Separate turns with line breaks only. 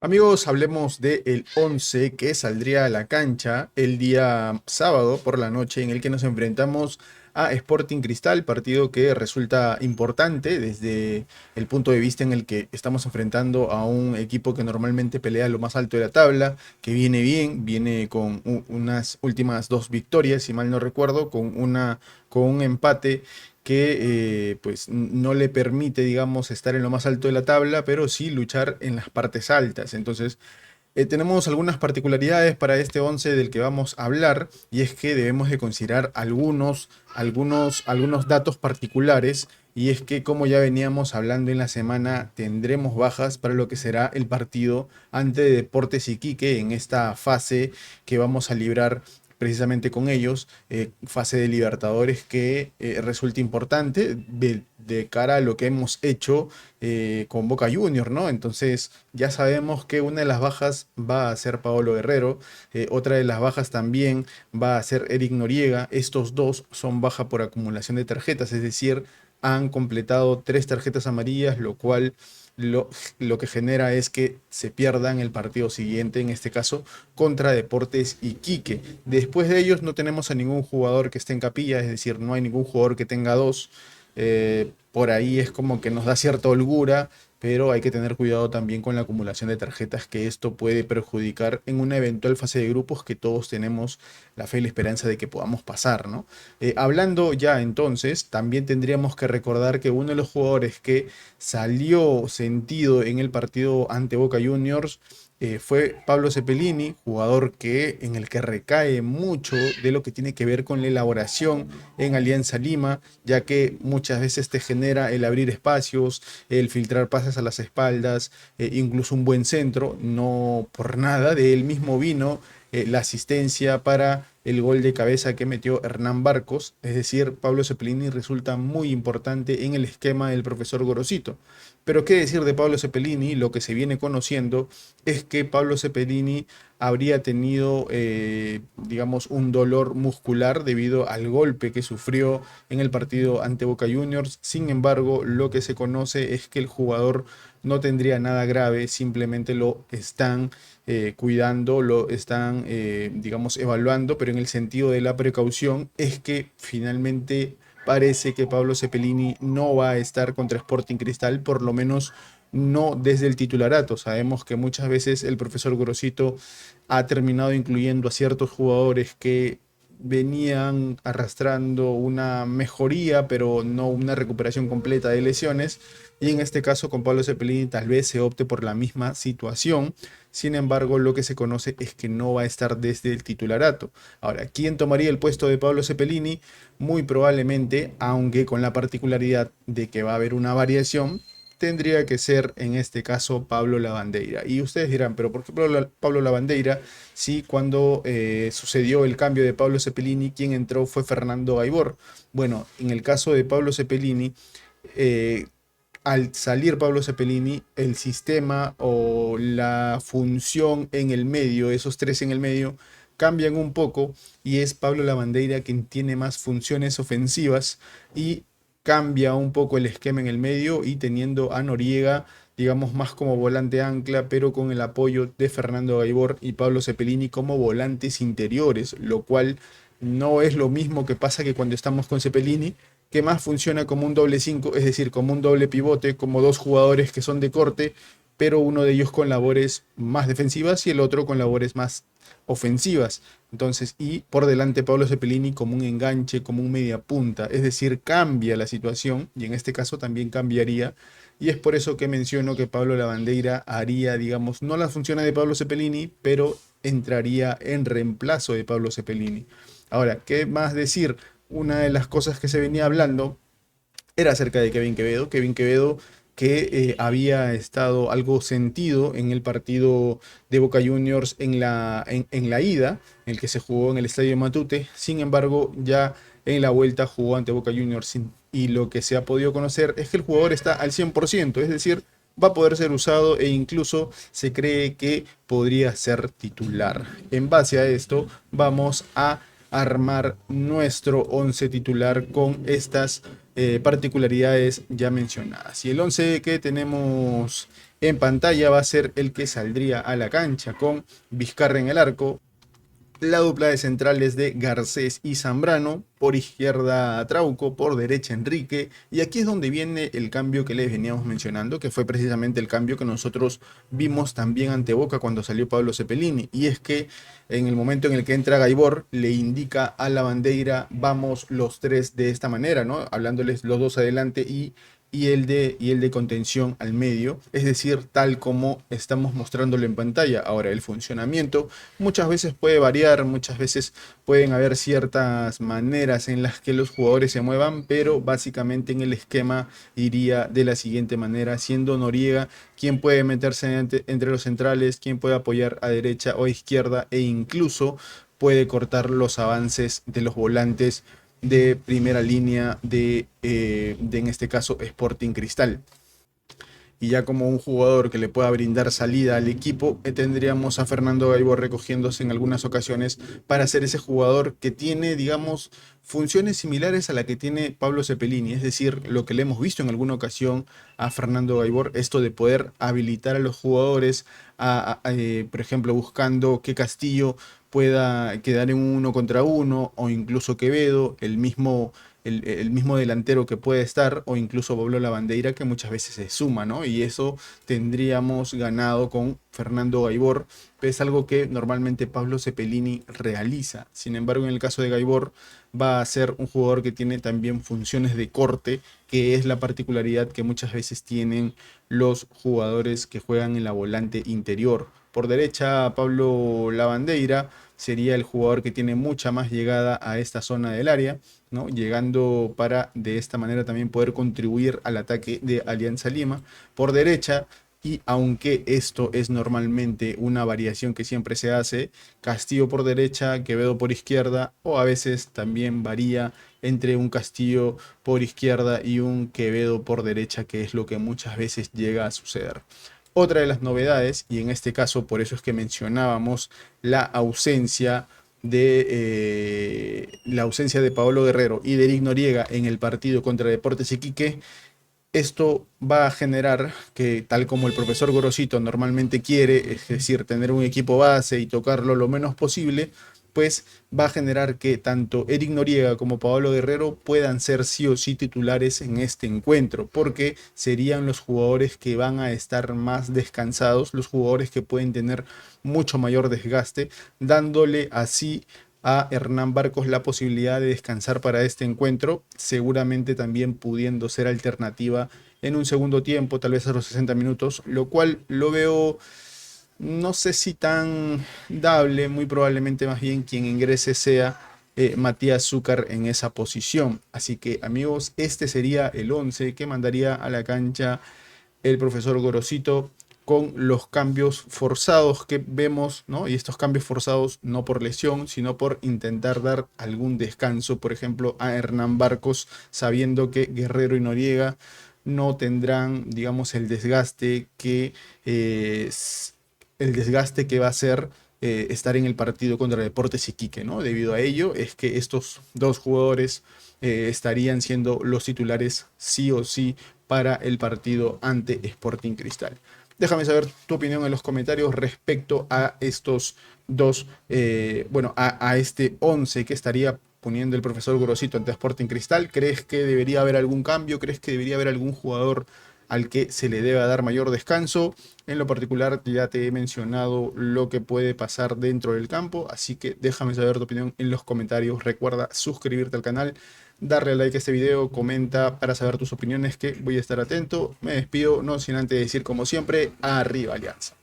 Amigos, hablemos del 11 que saldría a la cancha el día sábado por la noche, en el que nos enfrentamos a Sporting Cristal, partido que resulta importante desde el punto de vista en el que estamos enfrentando a un equipo que normalmente pelea lo más alto de la tabla, que viene bien, viene con unas últimas dos victorias, si mal no recuerdo, con un empate que pues no le permite, digamos, estar en lo más alto de la tabla, pero sí luchar en las partes altas. Entonces, tenemos algunas particularidades para este 11 del que vamos a hablar, y es que debemos de considerar algunos datos particulares, y es que, como ya veníamos hablando en la semana, tendremos bajas para lo que será el partido ante Deportes Iquique en esta fase que vamos a librar precisamente con ellos, fase de Libertadores que resulta importante de cara a lo que hemos hecho con Boca Juniors, ¿no? Entonces ya sabemos que una de las bajas va a ser Paolo Guerrero, otra de las bajas también va a ser Eric Noriega. Estos dos son baja por acumulación de tarjetas, es decir, han completado tres tarjetas amarillas, lo cual lo, lo que genera es que se pierdan el partido siguiente, en este caso contra Deportes Iquique. Después de ellos no tenemos a ningún jugador que esté en capilla, es decir, no hay ningún jugador que tenga dos. Por ahí es como que nos da cierta holgura, pero hay que tener cuidado también con la acumulación de tarjetas, que esto puede perjudicar en una eventual fase de grupos que todos tenemos la fe y la esperanza de que podamos pasar, ¿no? Hablando ya entonces, también tendríamos que recordar que uno de los jugadores que salió sentido en el partido ante Boca Juniors fue Pablo Cepelini, jugador en el que recae mucho de lo que tiene que ver con la elaboración en Alianza Lima, ya que muchas veces te genera el abrir espacios, el filtrar pases a las espaldas, incluso un buen centro. No por nada de él mismo vino la asistencia para el gol de cabeza que metió Hernán Barcos. Es decir, Pablo Cepelini resulta muy importante en el esquema del profesor Gorosito. Pero qué decir de Pablo Cepelini, lo que se viene conociendo es que Pablo Cepelini habría tenido, digamos, un dolor muscular debido al golpe que sufrió en el partido ante Boca Juniors. Sin embargo, lo que se conoce es que el jugador no tendría nada grave, simplemente lo están cuidando, lo están, digamos, evaluando, pero en el sentido de la precaución es que finalmente parece que Pablo Cepelini no va a estar contra Sporting Cristal, por lo menos no desde el titularato. Sabemos que muchas veces el profesor Grosito ha terminado incluyendo a ciertos jugadores que venían arrastrando una mejoría, pero no una recuperación completa de lesiones. Y en este caso con Pablo Cepelini tal vez se opte por la misma situación. Sin embargo, lo que se conoce es que no va a estar desde el titularato. Ahora, ¿quién tomaría el puesto de Pablo Cepelini? Muy probablemente, aunque con la particularidad de que va a haber una variación, tendría que ser en este caso Pablo Lavandeira. Y ustedes dirán, pero ¿por qué Pablo Lavandeira si cuando sucedió el cambio de Pablo Cepelini, quien entró fue Fernando Gaibor? Bueno, en el caso de Pablo Cepelini, eh, al salir Pablo Cepelini, el sistema o la función en el medio, esos tres en el medio, cambian un poco, y es Pablo Lavandeira quien tiene más funciones ofensivas y cambia un poco el esquema en el medio, y teniendo a Noriega, digamos, más como volante ancla, pero con el apoyo de Fernando Gaibor y Pablo Cepelini como volantes interiores, lo cual no es lo mismo que pasa que cuando estamos con Cepelini, que más funciona como un doble 5, es decir, como un doble pivote, como dos jugadores que son de corte, pero uno de ellos con labores más defensivas y el otro con labores más ofensivas. Entonces, y por delante Pablo Cepelini como un enganche, como un media punta, es decir, cambia la situación, y en este caso también cambiaría. Y es por eso que menciono que Pablo Lavandeira haría, digamos, no las funciones de Pablo Cepelini, pero entraría en reemplazo de Pablo Cepelini. Ahora, ¿qué más decir? Una de las cosas que se venía hablando era acerca de Kevin Quevedo. Kevin Quevedo que había estado algo sentido en el partido de Boca Juniors en la ida, en el que se jugó en el Estadio Matute. Sin embargo, ya en la vuelta jugó ante Boca Juniors, y lo que se ha podido conocer es que el jugador está al 100%, es decir, va a poder ser usado e incluso se cree que podría ser titular. En base a esto, vamos a armar nuestro 11 titular con estas particularidades ya mencionadas. Y el 11 que tenemos en pantalla va a ser el que saldría a la cancha con Vizcarra en el arco, la dupla de centrales de Garcés y Zambrano, por izquierda Trauco, por derecha Enrique, y aquí es donde viene el cambio que les veníamos mencionando, que fue precisamente el cambio que nosotros vimos también ante Boca cuando salió Pablo Cepelini, y es que en el momento en el que entra Gaibor, le indica a la bandera, vamos los tres de esta manera, ¿no? Hablándoles los dos adelante y el de contención al medio, es decir, tal como estamos mostrándolo en pantalla. Ahora, el funcionamiento muchas veces puede variar, muchas veces pueden haber ciertas maneras en las que los jugadores se muevan, pero básicamente en el esquema iría de la siguiente manera, siendo Noriega quien puede meterse entre los centrales, quien puede apoyar a derecha o a izquierda e incluso puede cortar los avances de los volantes de primera línea de en este caso Sporting Cristal. Y ya como un jugador que le pueda brindar salida al equipo, tendríamos a Fernando Gaibor recogiéndose en algunas ocasiones para ser ese jugador que tiene, digamos, funciones similares a la que tiene Pablo Cepelini, es decir, lo que le hemos visto en alguna ocasión a Fernando Gaibor, esto de poder habilitar a los jugadores, por ejemplo, buscando que Castillo pueda quedar en un uno contra uno, o incluso Quevedo, el mismo delantero que puede estar, o incluso Pablo Lavandeira, que muchas veces se suma, ¿no? Y eso tendríamos ganado con Fernando Gaibor, es algo que normalmente Pablo Cepelini realiza. Sin embargo, en el caso de Gaibor, va a ser un jugador que tiene también funciones de corte, que es la particularidad que muchas veces tienen los jugadores que juegan en la volante interior. Por derecha, Pablo Lavandeira sería el jugador que tiene mucha más llegada a esta zona del área, ¿no? Llegando para de esta manera también poder contribuir al ataque de Alianza Lima. Por derecha, y aunque esto es normalmente una variación que siempre se hace, Castillo por derecha, Quevedo por izquierda, o a veces también varía entre un Castillo por izquierda y un Quevedo por derecha, que es lo que muchas veces llega a suceder. Otra de las novedades, y en este caso por eso es que mencionábamos la ausencia de Paolo Guerrero y de Eric Noriega en el partido contra Deportes Iquique, esto va a generar que, tal como el profesor Gorosito normalmente quiere, es decir, tener un equipo base y tocarlo lo menos posible, pues va a generar que tanto Eric Noriega como Paolo Guerrero puedan ser sí o sí titulares en este encuentro, porque serían los jugadores que van a estar más descansados, los jugadores que pueden tener mucho mayor desgaste, dándole así a Hernán Barcos la posibilidad de descansar para este encuentro, seguramente también pudiendo ser alternativa en un segundo tiempo, tal vez a los 60 minutos, lo cual lo veo, no sé si tan dable, muy probablemente más bien quien ingrese sea Matías Zúcar en esa posición. Así que amigos, este sería el 11 que mandaría a la cancha el profesor Gorosito con los cambios forzados que vemos, ¿no? Y estos cambios forzados no por lesión, sino por intentar dar algún descanso, por ejemplo, a Hernán Barcos, sabiendo que Guerrero y Noriega no tendrán, digamos, eh, el desgaste que va a ser estar en el partido contra Deportes Iquique, ¿no? Debido a ello es que estos dos jugadores estarían siendo los titulares sí o sí para el partido ante Sporting Cristal. Déjame saber tu opinión en los comentarios respecto a estos dos, bueno, a este 11 que estaría poniendo el profesor Gorosito ante Sporting Cristal. ¿Crees que debería haber algún cambio? ¿Crees que debería haber algún jugador al que se le deba dar mayor descanso? En lo particular ya te he mencionado lo que puede pasar dentro del campo, así que déjame saber tu opinión en los comentarios. Recuerda suscribirte al canal, darle like a este video, comenta para saber tus opiniones, que voy a estar atento. Me despido, no sin antes decir como siempre, arriba Alianza.